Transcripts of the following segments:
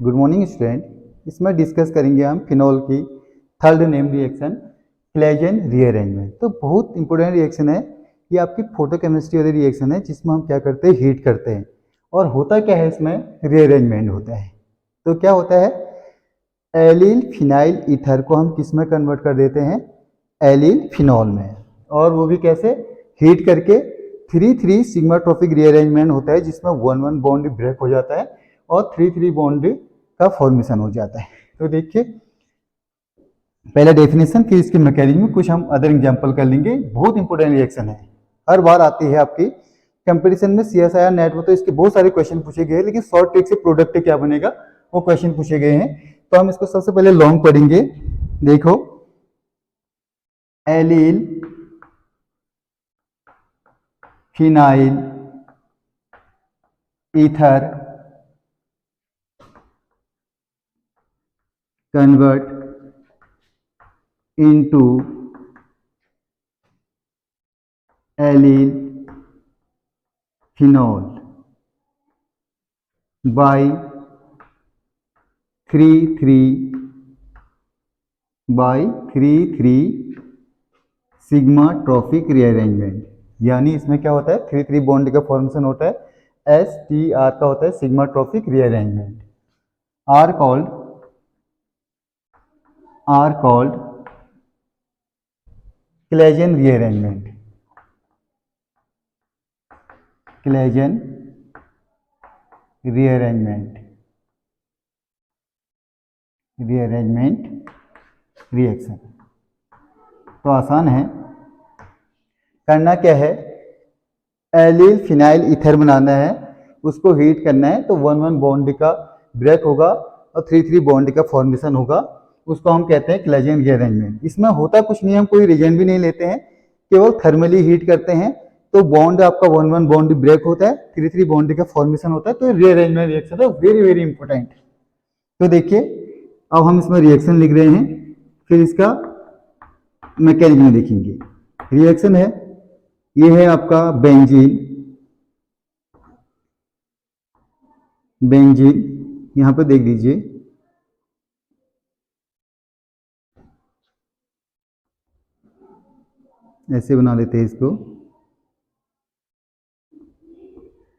Good morning student. इसमें discuss करेंगे हम फिनॉल की third name reaction Claisen rearrangement. तो बहुत इंपॉर्टेंट रिएक्शन है ये, आपकी फोटोकेमिस्ट्री वाली रिएक्शन है जिसमें हम क्या करते हैं, हीट करते हैं। और होता क्या है, इसमें रीअरेंजमेंट होता है। तो क्या होता है, एलिल फिनाइल ईथर को हम किस में कन्वर्ट कर देते हैं, एलिल फिनॉल में। और वो भी कैसे, हीट करके 3,3 सिग्माट्रोपिक रीअरेंजमेंट होता है जिसमें 1,1 बॉन्ड ब्रेक हो जाता है और 3,3 बॉन्ड का फॉर्मेशन हो जाता है। तो देखिए पहला डेफिनेशन, फिर इसके मैकेनिज्म, कुछ हम अदर एग्जांपल कर लेंगे। बहुत इंपॉर्टेंट रिएक्शन है, हर बार आती है आपकी कंपटीशन में। सीएसआईआर नेट में तो इसके बहुत सारे क्वेश्चन पूछे गए हैं, लेकिन शॉर्ट ट्रिक से प्रोडक्ट क्या बनेगा वो क्वेश्चन पूछे गए हैं। तो हम इसको सबसे पहले लॉन्ग पढ़ेंगे। देखो, allyl phenyl ether convert into allyl phenol by 3,3 sigmatropic rearrangement. यानी इसमें क्या होता है, 3,3 बॉन्ड का फॉर्मेशन होता है, STR का होता है sigmatropic rearrangement. Are called Claisen rearrangement. Claisen rearrangement reaction. तो आसान है, करना क्या है, एलिल फिनाइल ईथर बनाना है, उसको हीट करना है। तो 1,1 बॉन्ड का ब्रेक होगा और 3,3 बॉन्ड का फॉर्मेशन होगा, उसको हम कहते हैं क्लेजन रीअरेंजमेंट। इसमें होता कुछ नहीं, हम कोई रिएजेंट भी नहीं लेते हैं, केवल थर्मली हीट करते हैं। तो बॉन्ड आपका 1,1 बॉन्ड ब्रेक होता है, 3,3 बॉन्ड का फॉर्मेशन होता है। तो रीअरेंजमेंट रिएक्शन है, वेरी वेरी इंपॉर्टेंट। तो देखिए अब हम इसमें रिएक्शन लिख रहे हैं, फिर इसका मैकेनिज्म देखेंगे। रिएक्शन है, ये है आपका बेंजीन, यहां पे देख लीजिए, ऐसे बना लेते हैं इसको,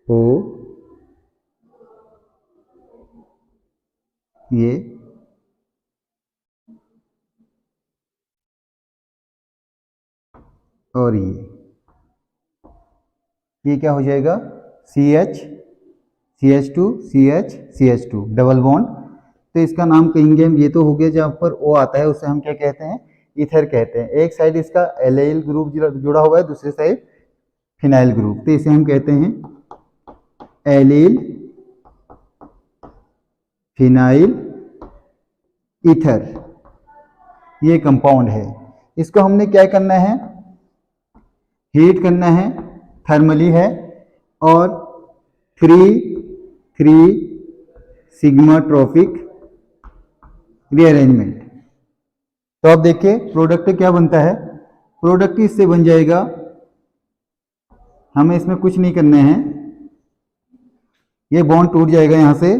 ओ ये और ये क्या हो जाएगा, CH2 डबल बॉन्ड। तो इसका नाम कहेंगे हम, ये तो हो गया जहां पर O आता है उसे हम क्या कहते हैं, ईथर कहते हैं। एक साइड इसका एलाइल ग्रुप जुड़ा हुआ है, दूसरी साइड फिनाइल ग्रुप, तो इसे हम कहते हैं एलिल फिनाइल ईथर। ये कंपाउंड है, इसको हमने क्या करना है, हीट करना है, थर्मली है, और 3,3 सिग्माट्रोपिक रीअरेंजमेंट। तो अब देखिए प्रोडक्ट क्या बनता है, प्रोडक्ट इससे बन जाएगा, हमें इसमें कुछ नहीं करना है, ये बॉन्ड टूट जाएगा यहां से,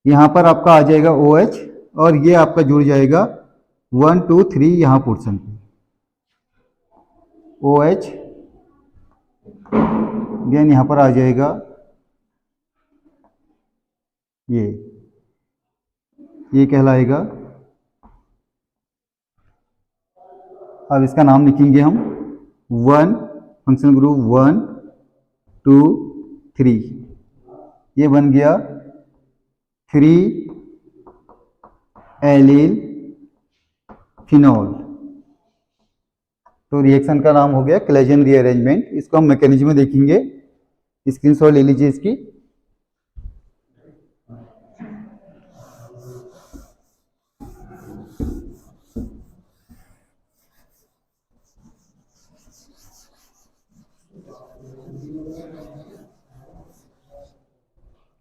यहां पर आपका आ जाएगा OH, और ये आपका जुड़ जाएगा 1, 2, 3 यहां पोर्शन पे, OH, देन यहां पर आ जाएगा ये कहलाएगा, अब इसका नाम लिखेंगे हम 1, फंक्शनल ग्रुप 1, 2, 3, ये बन गया 3 एलिल फिनॉल। तो रिएक्शन का नाम हो गया क्लेजन रीअरेंजमेंट। इसको हम मैकेनिज्म में देखेंगे, स्क्रीनशॉट ले लीजिए इसकी।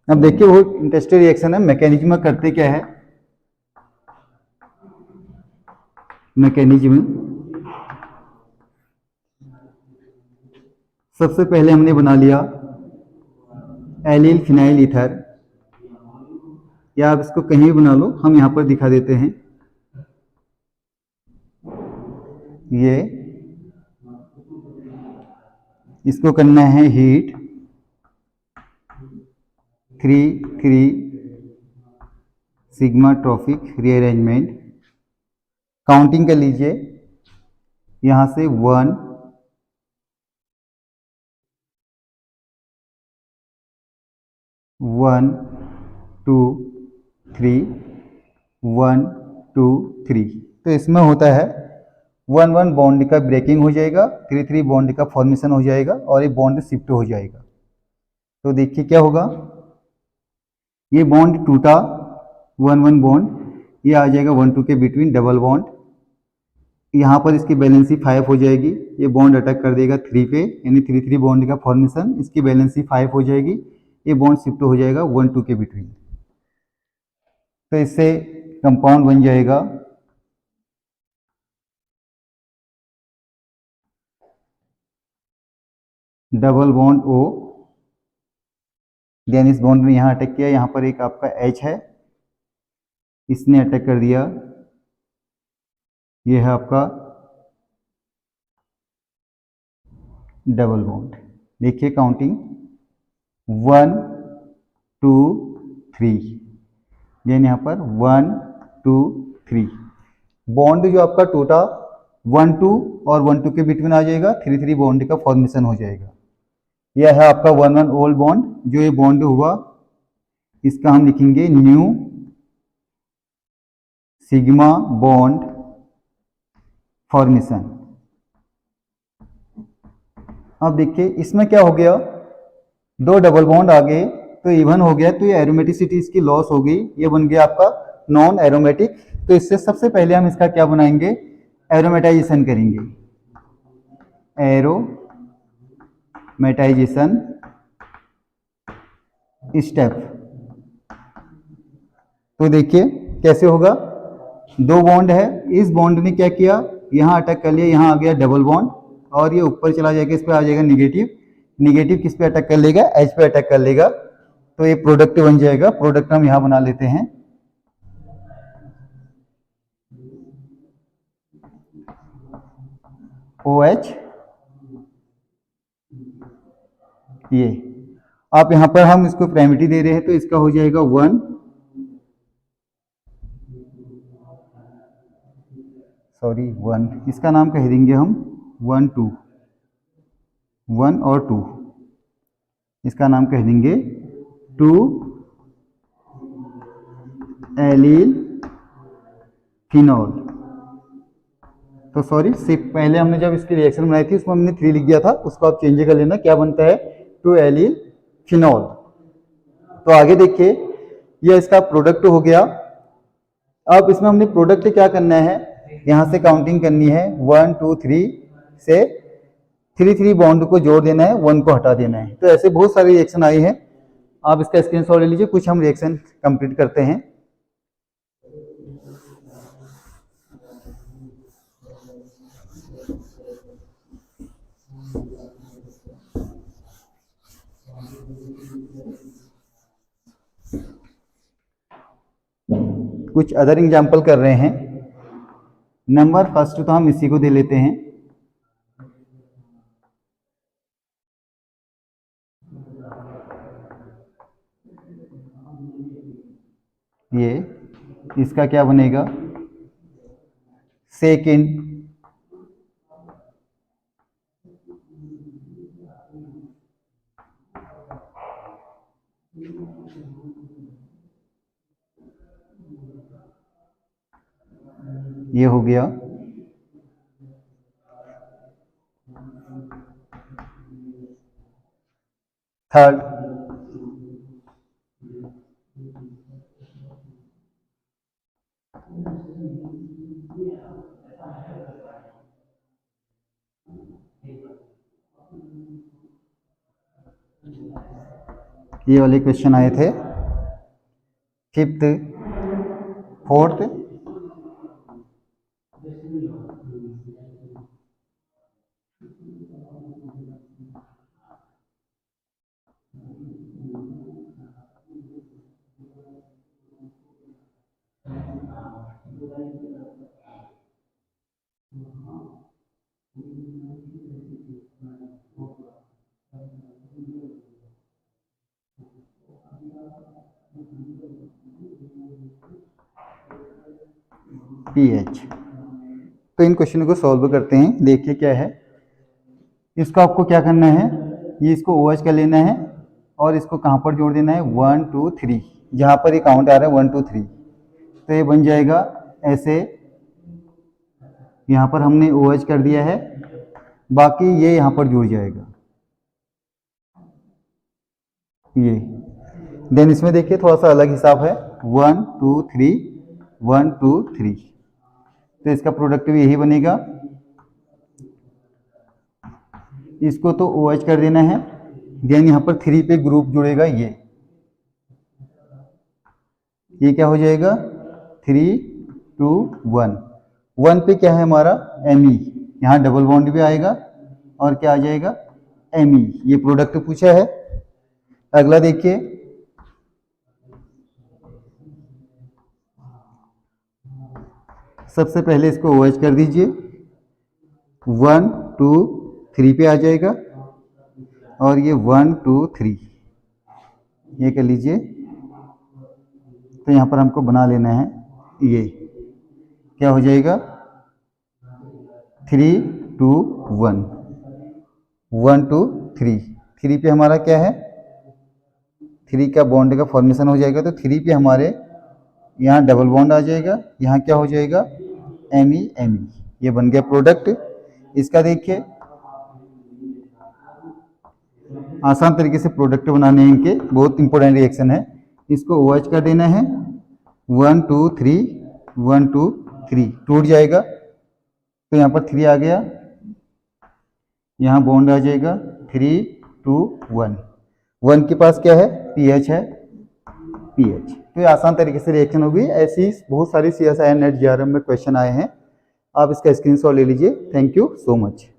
अब देखिए वो इंटरेस्टिंग रिएक्शन है, मैकेनिज्म करते क्या है, मैकेनिज्म सबसे पहले हमने बना लिया एलिल फिनाइल ईथर, या आप इसको कहीं भी बना लो, हम यहाँ पर दिखा देते हैं। ये इसको करना है heat 3 sigmatropic rearrangement. Counting कर लीजिए, यहाँ से 1 1 2 3 1 2 3। तो इसमें होता है 1 बॉन्ड का ब्रेकिंग हो जाएगा, 3 बॉन्ड का फॉर्मेशन हो जाएगा और ये बॉन्ड शिफ्ट हो जाएगा। तो देखिए क्या होगा, ये बॉन्ड टूटा 1 बॉन्ड, ये आ जाएगा 1 2 के बिटवीन डबल बॉन्ड। यहाँ पर इसकी बैलेंसी 5 हो जाएगी, ये बॉन्ड अटैक कर देगा 3 पे, यानी 3 बॉन्ड का फॉर्मेशन, इसकी बैलेंसी 5 हो जाएगी, ये बॉन्ड शिफ्ट हो जाएगा 1 2 के बिटवीन। तो इससे कंपाउंड बन जाएगा डबल बॉन्ड O। देन इस बॉन्ड ने यहाँ अटैक किया, यहाँ पर एक आपका H है, इसने अटैक कर दिया, ये है आपका डबल बॉन्ड। देखिए काउंटिंग 1 2 3, देन यहाँ पर 1 2 3। बॉन्ड जो आपका टूटा 1 2 और 1 2 के बिटवीन आ जाएगा, 3 बॉन्ड का फॉर्मेशन हो जाएगा। यह है आपका 1 ओल्ड बॉन्ड। जो ये बॉन्ड हुआ इसका हम लिखेंगे न्यू सिग्मा बॉन्ड फॉर्मेशन। अब देखिए इसमें क्या हो गया, 2 डबल बॉन्ड आ गए तो इवन हो गया, तो ये एरोमेटिसिटी इसकी लॉस हो गई, ये बन गया आपका नॉन एरोमेटिक। तो इससे सबसे पहले हम इसका क्या बनाएंगे, एरोमेटाइजेशन करेंगे, एरोमेटाइजेशन स्टेप। तो देखिए कैसे होगा, 2 बॉन्ड है, इस बॉन्ड ने क्या किया, यहाँ अटैक कर लिया, यहाँ आ गया डबल बॉन्ड और ये ऊपर चला जाएगा, इस पे आ जाएगा निगेटिव। निगेटिव किस पे अटैक कर लेगा, एच पे अटैक कर लेगा, तो ये प्रोडक्ट बन जाएगा। प्रोडक्ट हम यहाँ बना लेते हैं OH। ये आप यहाँ पर हम इसको प्राइमरी दे रहे हैं तो इसका हो जाएगा 1, सॉरी 1, इसका नाम कह देंगे हम 1 2, 1 और 2, इसका नाम कह देंगे 2 एलिल फिनॉल। तो सॉरी, सिर्फ पहले हमने जब इसकी रिएक्शन बनाई थी उसमें हमने 3 लिख दिया था, उसको आप चेंज कर लेना, क्या बनता है 2 एलिल फिनॉल। तो आगे देखिए ये इसका प्रोडक्ट हो गया। अब इसमें हमने प्रोडक्ट क्या करना है, यहाँ से काउंटिंग करनी है 1 2 3 से 3 बॉन्ड को जोड़ देना है, 1 को हटा देना है। तो ऐसे बहुत सारे रिएक्शन आए हैं, आप इसका स्क्रीनशॉट ले लीजिए, कुछ हम रिएक्शन कंप्लीट करते हैं। कुछ अदर एग्जाम्पल कर रहे हैं। नंबर फर्स्ट तो हम इसी को दे लेते हैं, ये इसका क्या बनेगा, सेकेंड। ये हो गया थर्ड। ये वाले क्वेश्चन आए थे। Fifth, fourth, pH। तो इन क्वेश्चन को सॉल्व करते हैं। देखिए क्या है, इसको आपको क्या करना है, ये इसको OH कर लेना है और इसको कहाँ पर जोड़ देना है, 1 2 3, जहाँ पर ये काउंट आ रहा है 1 2 3। तो ये बन जाएगा ऐसे, यहाँ पर हमने OH कर दिया है, बाकी ये यहाँ पर जुड़ जाएगा ये। देन इसमें देखिए थोड़ा सा अलग हिसाब है, 1 2 3 1 2 3, तो इसका प्रोडक्ट भी यही बनेगा। इसको तो OH कर देना है, देन यहाँ पर 3 पे ग्रुप जुड़ेगा ये क्या हो जाएगा, 3 2 1। 1 पे क्या है हमारा Me, यहाँ डबल बॉन्ड भी आएगा और क्या आ जाएगा Me, ये प्रोडक्ट पूछा है। अगला देखिए, सबसे पहले इसको OH कर दीजिए, 1 2 3 पे आ जाएगा और ये 1 2 3 ये कर लीजिए। तो यहाँ पर हमको बना लेना है, ये क्या हो जाएगा 3 2 1 1 2 3। 3 पे हमारा क्या है, 3 का बॉन्ड का फॉर्मेशन हो जाएगा, तो 3 पे हमारे यहाँ डबल बॉन्ड आ जाएगा, यहाँ क्या हो जाएगा Me Me, ये बन गया प्रोडक्ट। इसका देखिए आसान तरीके से प्रोडक्ट बनाने इनके बहुत इंपॉर्टेंट रिएक्शन है। इसको OH कर देना है, 1 2 3 1 2 3, टूट जाएगा तो यहाँ पर 3 आ गया, यहाँ बॉन्ड आ जाएगा 3 2 1। 1 के पास क्या है, pH है, pH। तो ये आसान तरीके से रिएक्शन होगी। ऐसी बहुत सारी CSIR नेट JRM में क्वेश्चन आए हैं, आप इसका स्क्रीनशॉट ले लीजिए। Thank you so much.